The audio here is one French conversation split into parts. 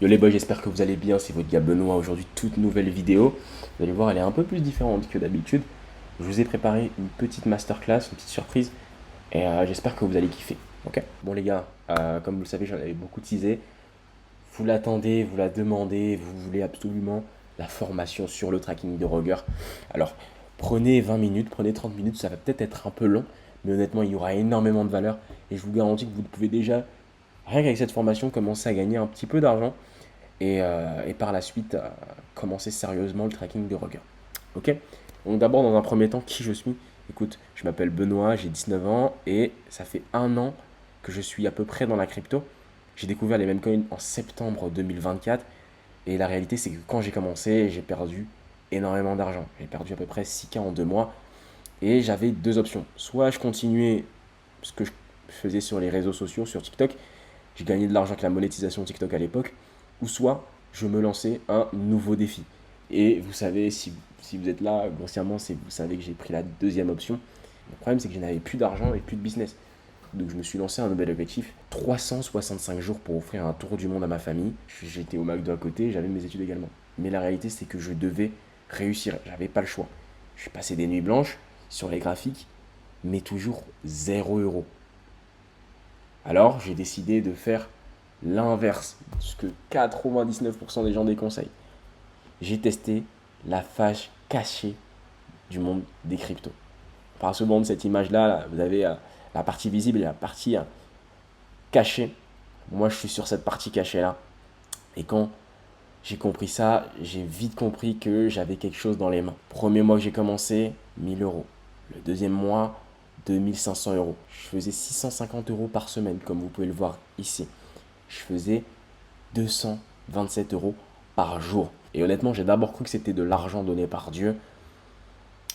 Yo les boys, j'espère que vous allez bien, c'est votre gars Benoît. Aujourd'hui, toute nouvelle vidéo. Vous allez voir, elle est un peu plus différente que d'habitude. Je vous ai préparé une petite masterclass, une petite surprise, et j'espère que vous allez kiffer. Ok. Bon les gars, comme vous le savez, j'en avais beaucoup teasé. Vous l'attendez, vous la demandez, vous voulez absolument la formation sur le tracking de Roger. Alors, prenez 20 minutes, prenez 30 minutes, ça va peut-être être un peu long, mais honnêtement, il y aura énormément de valeur, et je vous garantis que vous pouvez déjà, rien qu'avec cette formation, commencer à gagner un petit peu d'argent et par la suite commencer sérieusement le tracking de Roger. Ok. Donc d'abord dans un premier temps, qui je suis? Écoute, je m'appelle Benoît, j'ai 19 ans et ça fait un an que je suis à peu près dans la crypto. J'ai découvert les meme coins en septembre 2024 et la réalité c'est que quand j'ai commencé, j'ai perdu énormément d'argent. J'ai perdu à peu près 6K en 2 mois et j'avais deux options. Soit je continuais ce que je faisais sur les réseaux sociaux, sur TikTok, j'ai gagné de l'argent avec la monétisation TikTok à l'époque, ou soit je me lançais un nouveau défi. Et vous savez, si vous êtes là, grossièrement, c'est vous savez que j'ai pris la deuxième option. Le problème, c'est que je n'avais plus d'argent et plus de business. Donc je me suis lancé un nouvel objectif, 365 jours pour offrir un tour du monde à ma famille. J'étais au McDo à côté, j'avais mes études également. Mais la réalité, c'est que je devais réussir, j'avais pas le choix. Je suis passé des nuits blanches sur les graphiques, mais toujours 0 euros. Alors j'ai décidé de faire l'inverse de ce que 99% des gens déconseillent. J'ai testé la face cachée du monde des cryptos. Par ce monde, cette image-là, vous avez la partie visible et la partie cachée. Moi, je suis sur cette partie cachée-là. Et quand j'ai compris ça, j'ai vite compris que j'avais quelque chose dans les mains. Premier mois que j'ai commencé, 1000 euros. Le deuxième mois, 2500 euros. Je faisais 650 euros par semaine, comme vous pouvez le voir ici. Je faisais 227 euros par jour. Et honnêtement, j'ai d'abord cru que c'était de l'argent donné par Dieu.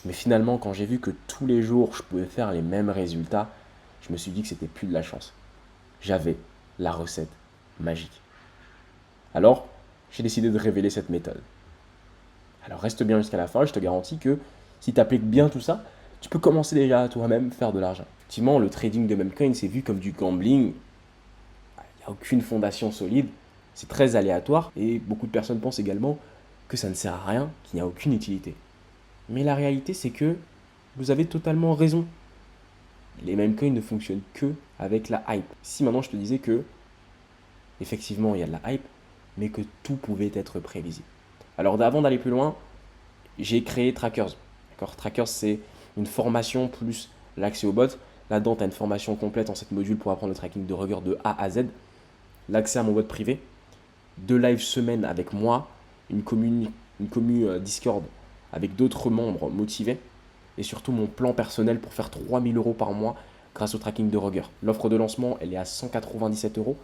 Mais finalement, quand j'ai vu que tous les jours, je pouvais faire les mêmes résultats, je me suis dit que c'était plus de la chance. J'avais la recette magique. Alors, j'ai décidé de révéler cette méthode. Alors reste bien jusqu'à la fin, je te garantis que si tu appliques bien tout ça, tu peux commencer déjà à toi-même faire de l'argent. Effectivement, le trading de memecoin, c'est vu comme du gambling. Il n'y a aucune fondation solide. C'est très aléatoire et beaucoup de personnes pensent également que ça ne sert à rien, qu'il n'y a aucune utilité. Mais la réalité, c'est que vous avez totalement raison. Les meme coins ne fonctionnent que avec la hype. Si maintenant je te disais que, effectivement, il y a de la hype, mais que tout pouvait être prévisible. Alors, avant d'aller plus loin, j'ai créé Trackers. D'accord. Trackers, c'est une formation plus l'accès au bot. Là-dedans, tu as une formation complète en 7 modules pour apprendre le tracking de Rugger de A à Z. L'accès à mon bot privé, 2 lives semaine avec moi, une commu Discord avec d'autres membres motivés et surtout mon plan personnel pour faire 3000 euros par mois grâce au tracking de Roger. L'offre de lancement, elle est à 197 euros.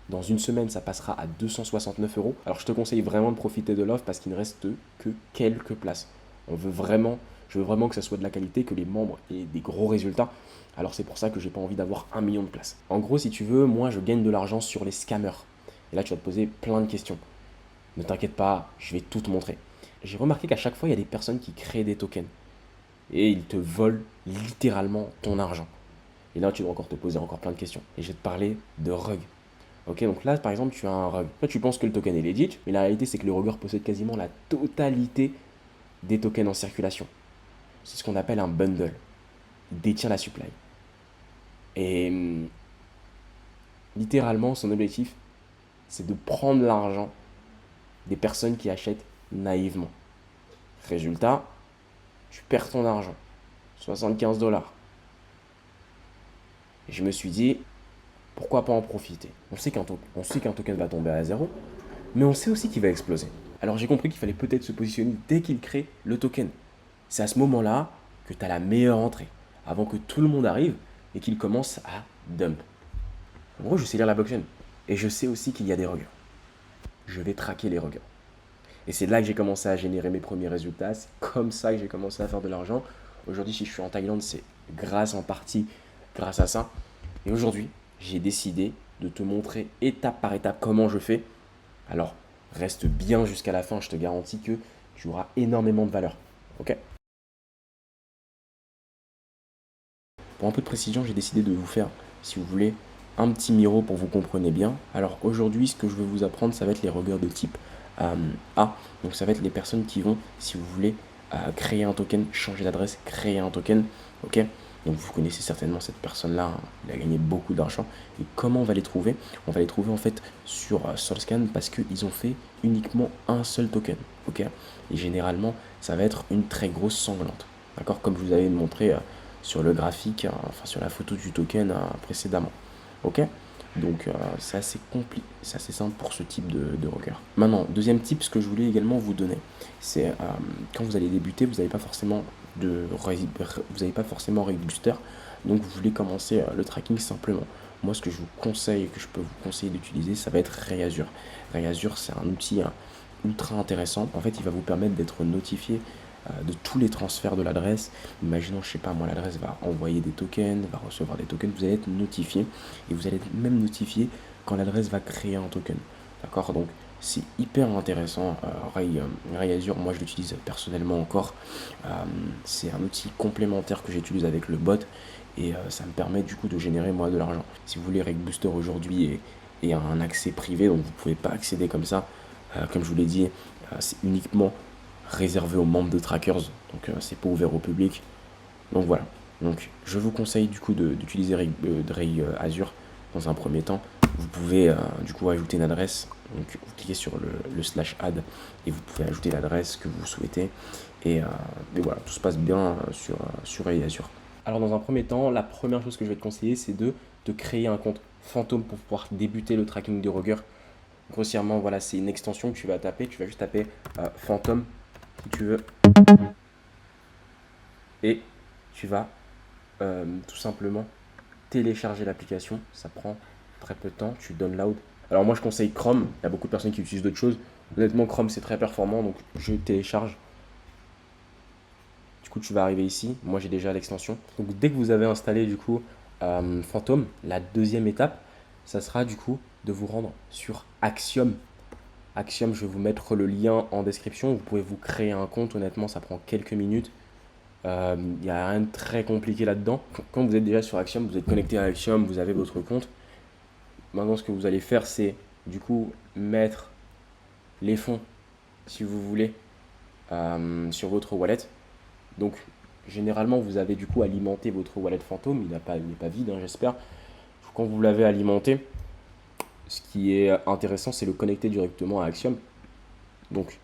Dans une semaine, ça passera à 269 euros. Alors je te conseille vraiment de profiter de l'offre parce qu'il ne reste que quelques places. Je veux vraiment que ça soit de la qualité, que les membres aient des gros résultats. Alors c'est pour ça que j'ai pas envie d'avoir 1 million de places. En gros, si tu veux, moi je gagne de l'argent sur les scammers. Et là, tu vas te poser plein de questions. Ne t'inquiète pas, je vais tout te montrer. J'ai remarqué qu'à chaque fois, il y a des personnes qui créent des tokens. Et ils te volent littéralement ton argent. Et là, tu dois encore te poser encore plein de questions. Et je vais te parler de Rug. Ok, donc là, par exemple, tu as un Rug. Toi, tu penses que le token est legit, mais la réalité, c'est que le Rugger possède quasiment la totalité des tokens en circulation. C'est ce qu'on appelle un bundle. Il détient la supply. Et littéralement, son objectif, c'est de prendre l'argent des personnes qui achètent naïvement. Résultat, tu perds ton argent. 75 dollars. Et je me suis dit, pourquoi pas en profiter? On sait qu'un token va tomber à zéro, mais on sait aussi qu'il va exploser. Alors j'ai compris qu'il fallait peut-être se positionner dès qu'il crée le token. C'est à ce moment-là que tu as la meilleure entrée, avant que tout le monde arrive et qu'il commence à dump. En gros, je sais lire la blockchain. Et je sais aussi qu'il y a des ruggers. Je vais traquer les ruggers. Et c'est là que j'ai commencé à générer mes premiers résultats. C'est comme ça que j'ai commencé à faire de l'argent. Aujourd'hui, si je suis en Thaïlande, c'est en partie grâce à ça. Et aujourd'hui, j'ai décidé de te montrer étape par étape comment je fais. Alors, reste bien jusqu'à la fin, je te garantis que tu auras énormément de valeur. Ok? Pour un peu de précision, j'ai décidé de vous faire, si vous voulez, un petit miro pour vous compreniez bien. Alors aujourd'hui, ce que je vais vous apprendre, ça va être les rogueurs de type A. Donc ça va être les personnes qui vont, si vous voulez, créer un token, changer d'adresse, créer un token. Ok. Donc vous connaissez certainement cette personne-là, hein. Il a gagné beaucoup d'argent. Et comment on va les trouver? On va les trouver en fait sur Solscan parce qu'ils ont fait uniquement un seul token. Ok. Et généralement, ça va être une très grosse sanglante. D'accord. Comme je vous avais montré sur le graphique, enfin sur la photo du token précédemment. Ok. Donc c'est assez compliqué, c'est assez simple pour ce type de rocker. Maintenant, deuxième tip, ce que je voulais également vous donner, c'est quand vous allez débuter, vous n'avez pas forcément Ray Booster, donc vous voulez commencer le tracking simplement. Moi, ce que je vous conseille, que je peux vous conseiller d'utiliser, ça va être Ray Azure. Ray Azure, c'est un outil ultra intéressant. En fait, il va vous permettre d'être notifié de tous les transferts de l'adresse. Imaginons, je sais pas, moi, l'adresse va envoyer des tokens, va recevoir des tokens, vous allez être notifié et vous allez être même notifié quand l'adresse va créer un token. D'accord. Donc, c'est hyper intéressant. Ray Azure, moi, je l'utilise personnellement encore. C'est un outil complémentaire que j'utilise avec le bot et ça me permet du coup de générer moi de l'argent. Si vous voulez, Ray Booster aujourd'hui est un accès privé, donc vous ne pouvez pas accéder comme ça. Comme je vous l'ai dit, c'est uniquement réservé aux membres de Trackers, donc c'est pas ouvert au public. Donc voilà. Donc je vous conseille du coup d'utiliser Ray Azure dans un premier temps. Vous pouvez du coup ajouter une adresse. Donc vous cliquez sur le /add et vous pouvez ajouter l'adresse que vous souhaitez. Et voilà, tout se passe bien sur Ray Azure. Alors dans un premier temps, la première chose que je vais te conseiller, c'est de créer un compte fantôme pour pouvoir débuter le tracking de Roger. Grossièrement, voilà, c'est une extension que tu vas taper. Tu vas juste taper fantôme si tu veux. Et tu vas tout simplement télécharger l'application. Ça prend très peu de temps. Tu download. Alors moi, je conseille Chrome. Il y a beaucoup de personnes qui utilisent d'autres choses. Honnêtement, Chrome, c'est très performant. Donc, je télécharge. Du coup, tu vas arriver ici. Moi, j'ai déjà l'extension. Donc, dès que vous avez installé, du coup, Phantom, la deuxième étape, ça sera, du coup, de vous rendre sur Axiom. Axiom, je vais vous mettre le lien en description. Vous pouvez vous créer un compte. Honnêtement, ça prend quelques minutes. Il n'y a rien de très compliqué là-dedans. Quand vous êtes déjà sur Axiom, vous êtes connecté à Axiom, vous avez votre compte. Maintenant, ce que vous allez faire, c'est du coup mettre les fonds, si vous voulez, sur votre wallet. Donc, généralement, vous avez du coup alimenté votre wallet fantôme. Il n'est pas vide, hein, j'espère. Quand vous l'avez alimenté, ce qui est intéressant, c'est le connecter directement à Axiom. Donc,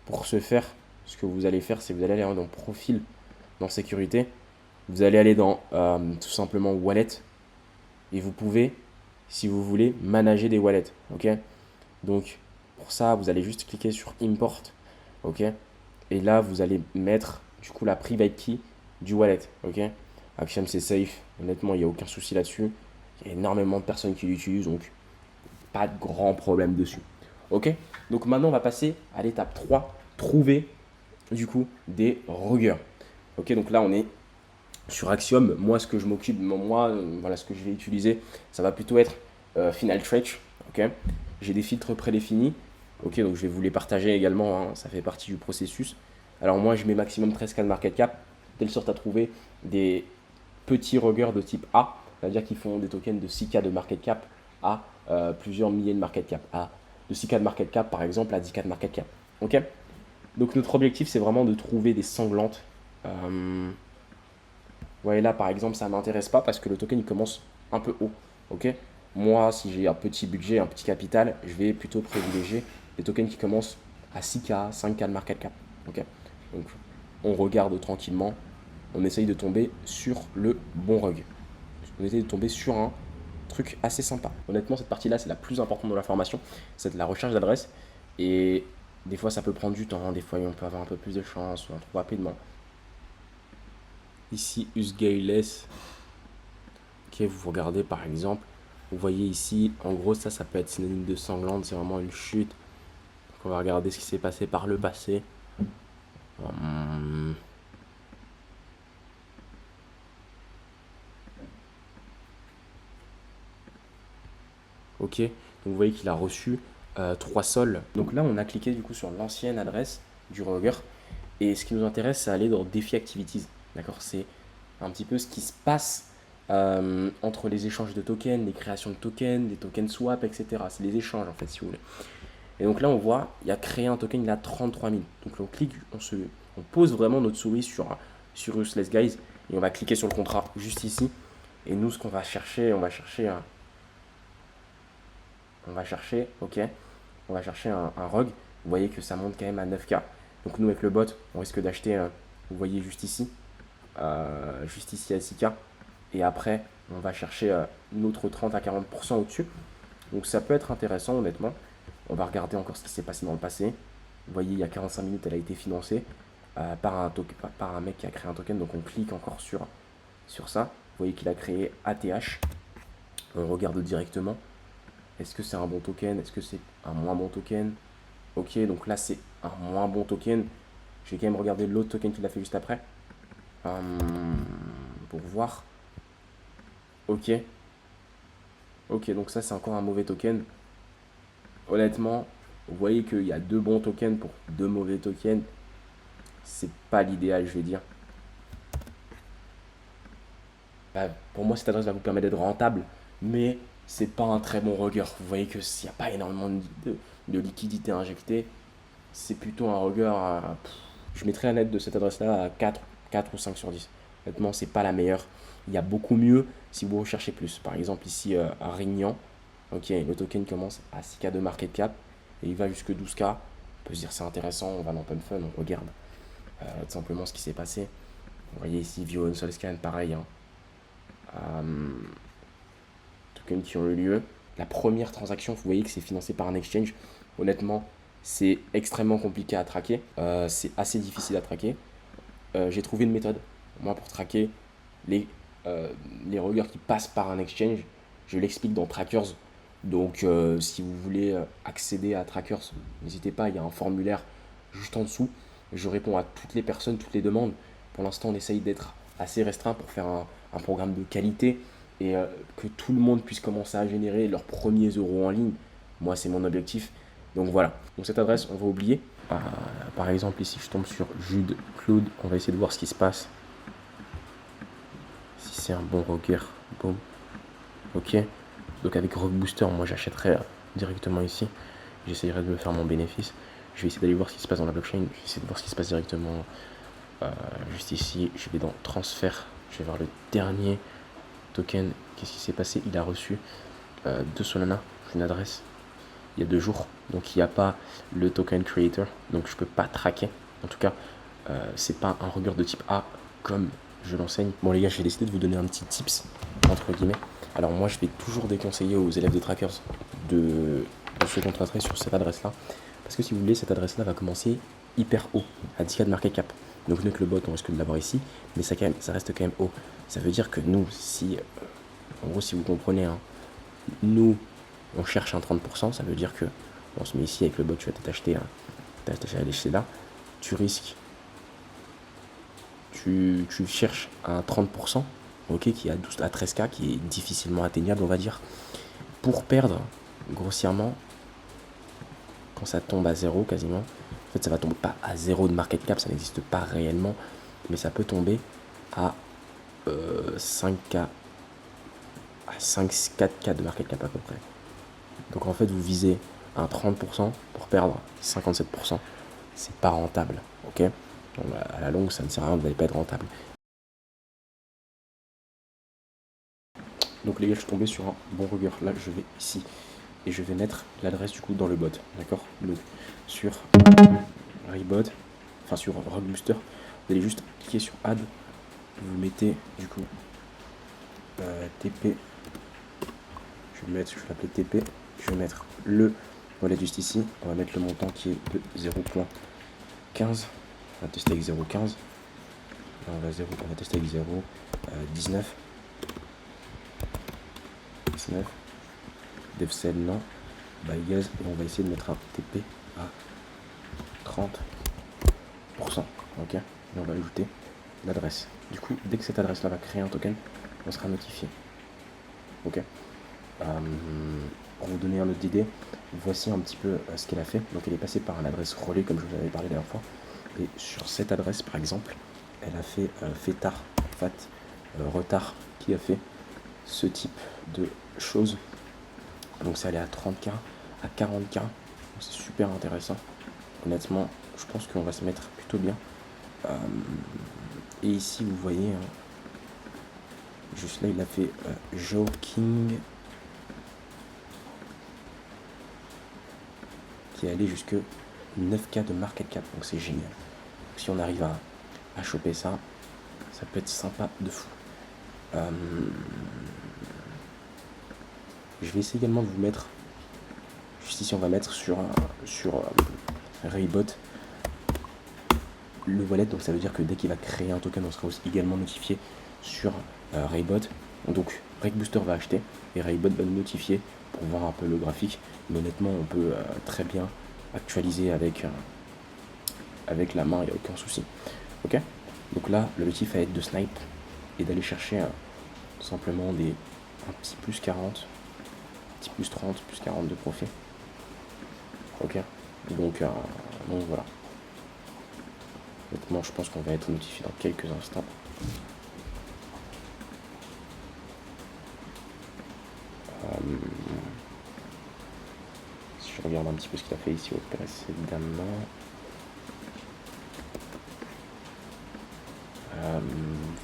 pour ce faire, ce que vous allez faire, c'est vous allez aller dans profil, dans sécurité. Vous allez aller dans tout simplement wallet. Et vous pouvez, si vous voulez, manager des wallets. Ok. Donc, pour ça, vous allez juste cliquer sur import. Ok. Et là, vous allez mettre du coup la private key du wallet. Ok. Axiom, c'est safe. Honnêtement, il n'y a aucun souci là-dessus. Il y a énormément de personnes qui l'utilisent. Donc, pas de grand problème dessus. Ok. Donc, maintenant, on va passer à l'étape 3. Trouver du coup des rogueurs. Ok. Donc là, on est sur Axiom. Moi, ce que je m'occupe, voilà ce que je vais utiliser, ça va plutôt être Finaltrak. Ok. J'ai des filtres prédéfinis. Ok, donc je vais vous les partager également, hein, ça fait partie du processus. Alors moi, je mets maximum 13K de market cap, telle sorte à trouver des petits rogueurs de type A, c'est-à-dire qu'ils font des tokens de 6K de market cap à plusieurs milliers de market cap, de 6K de market cap par exemple à 10K de market cap. Ok. Donc notre objectif, c'est vraiment de trouver des sanglantes. Vous voyez là, par exemple, ça ne m'intéresse pas parce que le token, il commence un peu haut. Ok. Moi, si j'ai un petit budget, un petit capital, je vais plutôt privilégier des tokens qui commencent à 6K, 5K de market cap. Ok. Donc, on regarde tranquillement. On essaye de tomber sur le bon rug. On essaye de tomber sur un truc assez sympa. Honnêtement, cette partie-là, c'est la plus importante de la formation. C'est de la recherche d'adresse. Et des fois, ça peut prendre du temps. Des fois, on peut avoir un peu plus de chance. On trouve rapidement. Ici, Usgayless. Ok, vous regardez par exemple. Vous voyez ici, en gros, ça peut être synonyme de sanglante. C'est vraiment une chute. Donc, on va regarder ce qui s'est passé par le passé. Ok, donc vous voyez qu'il a reçu 3 sols. Donc là, on a cliqué du coup sur l'ancienne adresse du roger. Et ce qui nous intéresse, c'est aller dans Défi Activities. D'accord, c'est un petit peu ce qui se passe entre les échanges de tokens, les créations de tokens, des tokens swap, etc. C'est les échanges en fait, si vous voulez. Et donc là, on voit, il y a créé un token, il a 33 000. Donc là, on clique, on pose vraiment notre souris sur Useless Guys et on va cliquer sur le contrat juste ici. Et nous, ce qu'on va chercher, ok, on va chercher un ROG. Vous voyez que ça monte quand même à 9K. Donc nous, avec le bot, on risque d'acheter, vous voyez juste ici à 6K. Et après, on va chercher notre 30 à 40% au-dessus. Donc ça peut être intéressant, honnêtement. On va regarder encore ce qui s'est passé dans le passé. Vous voyez, il y a 45 minutes, elle a été financée par un mec qui a créé un token. Donc on clique encore sur ça. Vous voyez qu'il a créé ATH. On regarde directement. Est-ce que c'est un bon token? Est-ce que c'est un moins bon token? Ok, donc là c'est un moins bon token. Je vais quand même regarder l'autre token qu'il a fait juste après. Pour voir. Ok. Ok, donc ça c'est encore un mauvais token. Honnêtement, vous voyez qu'il y a 2 bons tokens pour 2 mauvais tokens. C'est pas l'idéal, je vais dire. Bah, pour moi, cette adresse va vous permettre d'être rentable, mais c'est pas un très bon rugger. Vous voyez que s'il n'y a pas énormément de liquidité injectée, c'est plutôt un rugger à. Je mettrais la note de cette adresse-là à 4 ou 5 sur 10. Honnêtement, c'est pas la meilleure. Il y a beaucoup mieux si vous recherchez plus. Par exemple, ici, à Rignan, ok, le token commence à 6K de market cap et il va jusque 12K. On peut se dire c'est intéressant, on va dans Pump Fun, on regarde tout simplement ce qui s'est passé. Vous voyez ici, Vio, Solscan, pareil. Hein. Tokens qui ont eu lieu. La première transaction, vous voyez que c'est financé par un exchange. Honnêtement, c'est extrêmement compliqué à traquer. C'est assez difficile à traquer. J'ai trouvé une méthode, moi, pour traquer les regards qui passent par un exchange. Je l'explique dans Trackers. Donc, si vous voulez accéder à Trackers, n'hésitez pas, il y a un formulaire juste en dessous. Je réponds à toutes les personnes, toutes les demandes. Pour l'instant, on essaye d'être assez restreint pour faire un programme de qualité et que tout le monde puisse commencer à générer leurs premiers euros en ligne. Moi, c'est mon objectif. Donc voilà. Donc cette adresse, on va oublier. Par exemple, ici, je tombe sur Jude Claude. On va essayer de voir ce qui se passe. Si c'est un bon rocker. Boom. Ok. Donc avec Rock Booster, moi j'achèterais directement ici. J'essayerai de me faire mon bénéfice. Je vais essayer d'aller voir ce qui se passe dans la blockchain. Je vais essayer de voir ce qui se passe directement juste ici. Je vais dans transfert. Je vais voir le dernier token. Qu'est-ce qui s'est passé? Il a reçu de Solana une adresse il y a 2 jours. Donc il n'y a pas le token creator. Donc je peux pas traquer. En tout cas, c'est pas un rugger de type A comme je l'enseigne. Bon les gars, j'ai décidé de vous donner un petit tips entre guillemets. Alors moi je vais toujours déconseiller aux élèves de trackers de se concentrer sur cette adresse là. Parce que si vous voulez, cette adresse là va commencer hyper haut, à 10K de market cap. Donc avec le bot on risque de l'avoir ici, mais ça reste quand même haut. Ça veut dire que nous, si en gros si vous comprenez, hein, nous on cherche un 30%, ça veut dire que on se met ici avec le bot, tu vas t'acheter là, tu risques, tu cherches un 30%, ok, qui est à 13K, qui est difficilement atteignable, on va dire, pour perdre grossièrement, quand ça tombe à 0 quasiment, en fait ça va tomber pas à 0 de market cap, ça n'existe pas réellement, mais ça peut tomber à 5K, à 4K de market cap à peu près. Donc en fait vous visez un 30% pour perdre 57%, c'est pas rentable, ok. Donc, à la longue ça ne sert à rien, vous n'allez pas être rentable. Donc les gars, je suis tombé sur un bon rugger. Là, je vais ici et je vais mettre l'adresse du coup dans le bot, d'accord. Donc sur Rebot, enfin sur Rock Booster, vous allez juste cliquer sur Add, vous mettez du coup TP. Je vais l'appeler TP. Je vais mettre le wallet juste ici. On va mettre le montant qui est de 0.15. On va tester avec 0.15. On va tester avec 0.19. 19. DevCell non. Bygaz, et on va essayer de mettre un TP à 30%. Ok. Et on va ajouter l'adresse. Du coup, dès que cette adresse là va créer un token, on sera notifié. Ok. Pour vous donner un autre idée, voici un petit peu ce qu'elle a fait. Donc elle est passée par une adresse relais comme je vous avais parlé la dernière fois. Et sur cette adresse par exemple, elle a fait retard qui a fait ce type de choses. Donc ça allait à 30K, à 40K. C'est super intéressant. Honnêtement, je pense qu'on va se mettre plutôt bien. Et ici, vous voyez, juste là, il a fait Joe King, qui est allé jusque 9K de market cap. Donc c'est génial. Donc, si on arrive à choper ça, ça peut être sympa de fou. Je vais essayer également de vous mettre, juste ici on va mettre sur Raybot le wallet, donc ça veut dire que dès qu'il va créer un token, on sera aussi également notifié sur Raybot. Donc Raybooster va acheter et Raybot va nous notifier pour voir un peu le graphique. Mais honnêtement, on peut très bien actualiser avec la main, il n'y a aucun souci. Ok. Donc là, l'objectif va être de snipe et d'aller chercher tout simplement un petit plus 40, petit plus 30, plus 40 de profit. Ok. Donc voilà. Honnêtement, je pense qu'on va être notifié dans quelques instants. Si je regarde un petit peu ce qu'il a fait ici précédemment.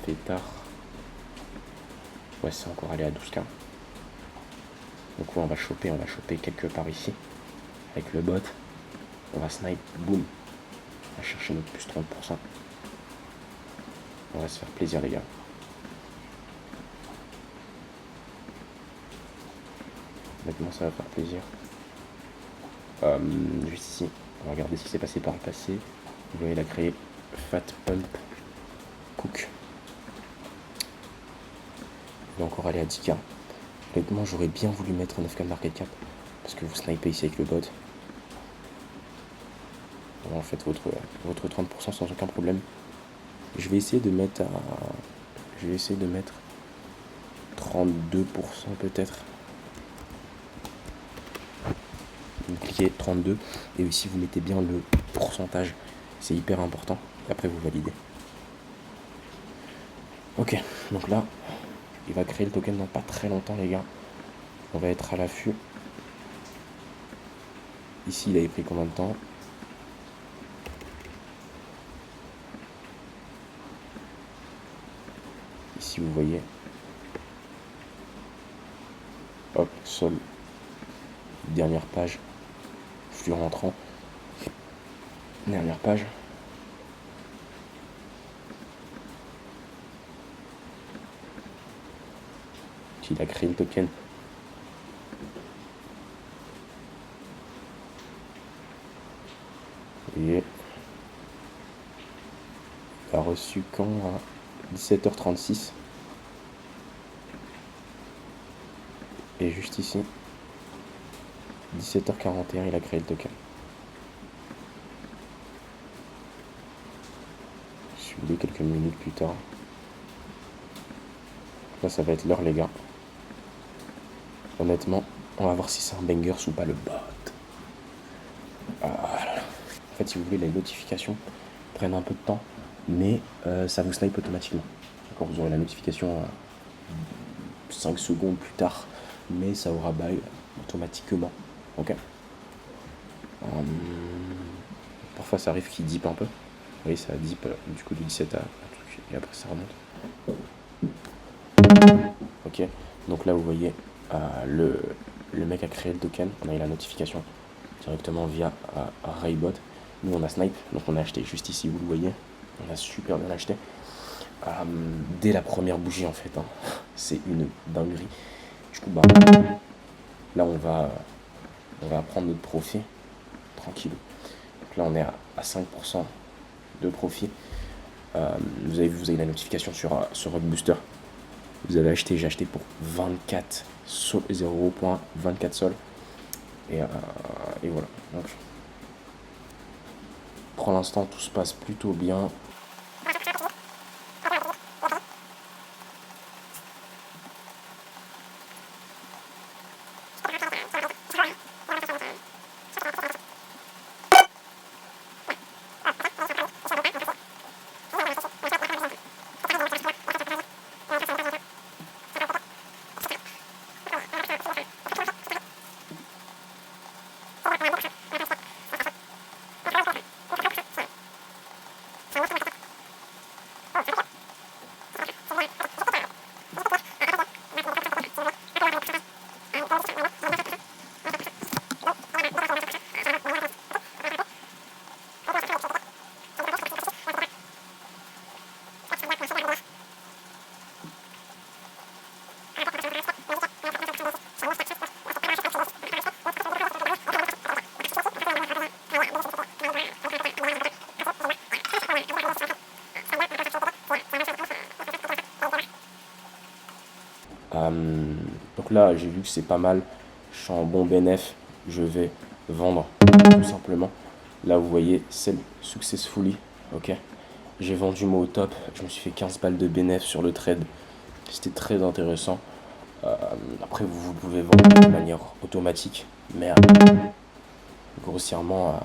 Fait tard. Ouais, c'est encore allé à 12K. Donc ouais, on va choper quelque part ici. Avec le bot. On va snipe, boum. On va chercher notre plus 30%. On va se faire plaisir les gars. Honnêtement ça va faire plaisir. Juste ici, on va regarder ce qui s'est passé par le passé. Vous voyez, il a créé Fat Pump Cook. Il va encore aller à 10K. Honnêtement, j'aurais bien voulu mettre 9K de market cap. Parce que vous snipez ici avec le bot. En fait, votre 30% sans aucun problème. Je vais essayer de mettre 32% peut-être. Vous cliquez 32 et ici vous mettez bien le pourcentage. C'est hyper important. Et après vous validez. Ok, donc là, il va créer le token dans pas très longtemps les gars. On va être à l'affût. Ici il avait pris combien de temps? Ici vous voyez. Hop, sol. Dernière page. Flux rentrant. Dernière page. Il a créé le token. Et il a reçu quand à 17h36. Et juste ici, 17h41, il a créé le token. Suivez quelques minutes plus tard. Là, ça va être l'heure, les gars. Honnêtement, on va voir si c'est un banger ou pas le bot. En fait, si vous voulez, les notifications prennent un peu de temps, mais ça vous snipe automatiquement. D'accord, vous aurez la notification 5 secondes plus tard, mais ça aura bail automatiquement. Ok. Parfois, ça arrive qu'il dip un peu. Oui, ça dip du coup du 17 à un truc, et après ça remonte. Ok, donc là vous voyez le mec a créé le token, on a eu la notification directement via Raybot. Nous on a snipe, donc on a acheté juste ici, vous le voyez, on a super bien acheté dès la première bougie en fait, hein. C'est une dinguerie. Du coup là on va prendre notre profit tranquille. Donc là on est à 5% de profit. Vous avez la notification sur Rockbooster. Vous avez acheté, j'ai acheté pour 24 sol, 0.24 sol. Et voilà. Donc, pour l'instant, tout se passe plutôt bien. Donc là, j'ai vu que c'est pas mal. Je suis en bon bénéf. Je vais vendre tout simplement. Là, vous voyez, c'est successfully. Ok. J'ai vendu moi au top. Je me suis fait 15 balles de bénéf sur le trade. C'était très intéressant. Après, vous pouvez vendre de manière automatique. Mais grossièrement,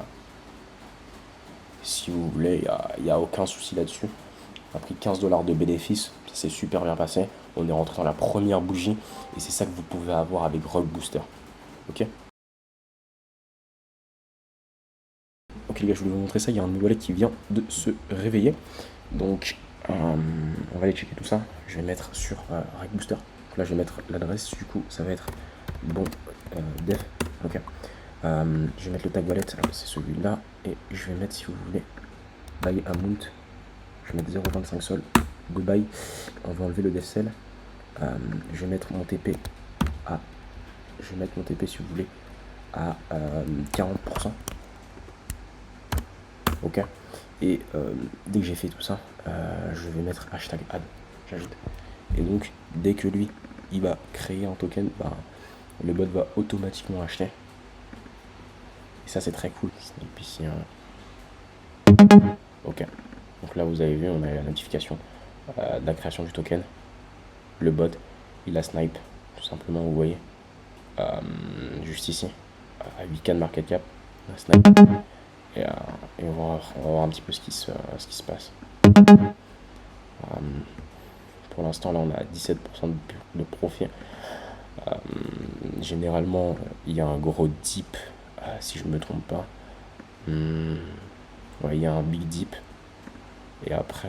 si vous voulez, il n'y a aucun souci là-dessus. On a pris 15 $ de bénéfices. Ça s'est super bien passé. On est rentré dans la première bougie. Et c'est ça que vous pouvez avoir avec Rock Booster. Ok. Ok les gars, je voulais vous montrer ça. Il y a un de mes wallets qui vient de se réveiller. Donc, on va aller checker tout ça. Je vais mettre sur Rock Booster. Donc là, je vais mettre l'adresse. Du coup, ça va être bon dev. Ok. Je vais mettre le tag wallet. C'est celui-là. Et je vais mettre, si vous voulez, buy amount. Je vais mettre 0,25 sol. Goodbye. On va enlever le devsel. Je vais mettre mon TP à. Je vais mettre mon TP, si vous voulez, à 40%. Ok. Et dès que j'ai fait tout ça, je vais mettre hashtag add. J'ajoute. Et donc, dès que lui, il va créer un token, bah, le bot va automatiquement acheter. Et ça, c'est très cool. Et puis, si, ok. Donc là, vous avez vu, on a la notification de la création du token. Le bot, il a snipe, tout simplement, vous voyez. Juste ici, à 8K de market cap, on a snipe. Et on va voir un petit peu ce qui se passe. Pour l'instant, là, on a 17% de profit. Généralement, il y a un gros dip, si je ne me trompe pas. Ouais, il y a un big dip. Et après,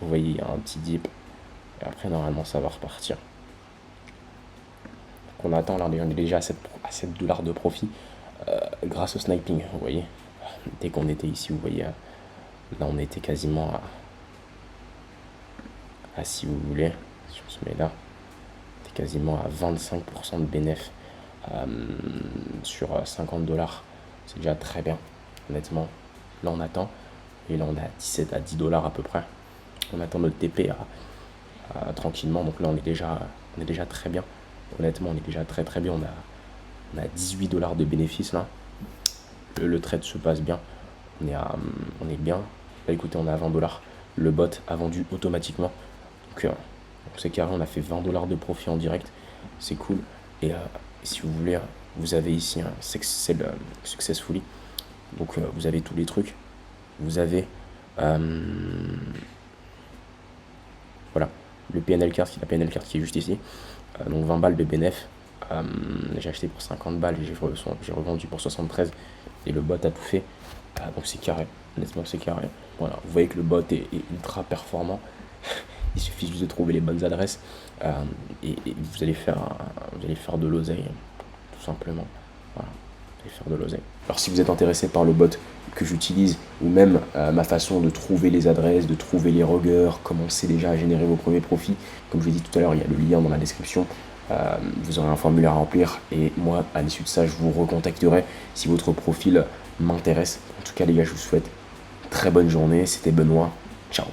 vous voyez, il y a un petit dip. Et après, normalement, ça va repartir. Donc, on attend, là, on est déjà à 7 $ de profit grâce au sniping, vous voyez. Dès qu'on était ici, vous voyez, là, on était quasiment à si vous voulez, si on se met là, on était quasiment à 25% de bénéf sur 50 $. C'est déjà très bien, honnêtement. Là, on attend. Et là, on est à 17 à 10 $ à peu près. On attend notre TP tranquillement. Donc là, on est déjà très bien. Honnêtement, on est déjà très très bien. On a 18 $ de bénéfices là. Le trade se passe bien. On est bien. Là, écoutez, on est à 20 $. Le bot a vendu automatiquement. Donc, c'est carré. On a fait 20 $ de profit en direct. C'est cool. Et si vous voulez, vous avez ici c'est le successfully. Donc, vous avez tous les trucs. Vous avez voilà, le PNL card, la PNL card qui est juste ici. Donc 20 balles de BNF. J'ai acheté pour 50 balles et j'ai revendu pour 73. Et le bot a tout fait. Donc c'est carré. Honnêtement, c'est carré. Voilà, vous voyez que le bot est ultra performant. Il suffit juste de trouver les bonnes adresses. Et vous allez faire de l'oseille, tout simplement. Voilà, vous allez faire de l'oseille. Alors si vous êtes intéressé par le bot que j'utilise, ou même ma façon de trouver les adresses, de trouver les ruggers, commencer déjà à générer vos premiers profits, comme je l'ai dit tout à l'heure, il y a le lien dans la description. Vous aurez un formulaire à remplir et moi, à l'issue de ça, je vous recontacterai si votre profil m'intéresse. En tout cas, les gars, je vous souhaite une très bonne journée. C'était Benoît. Ciao.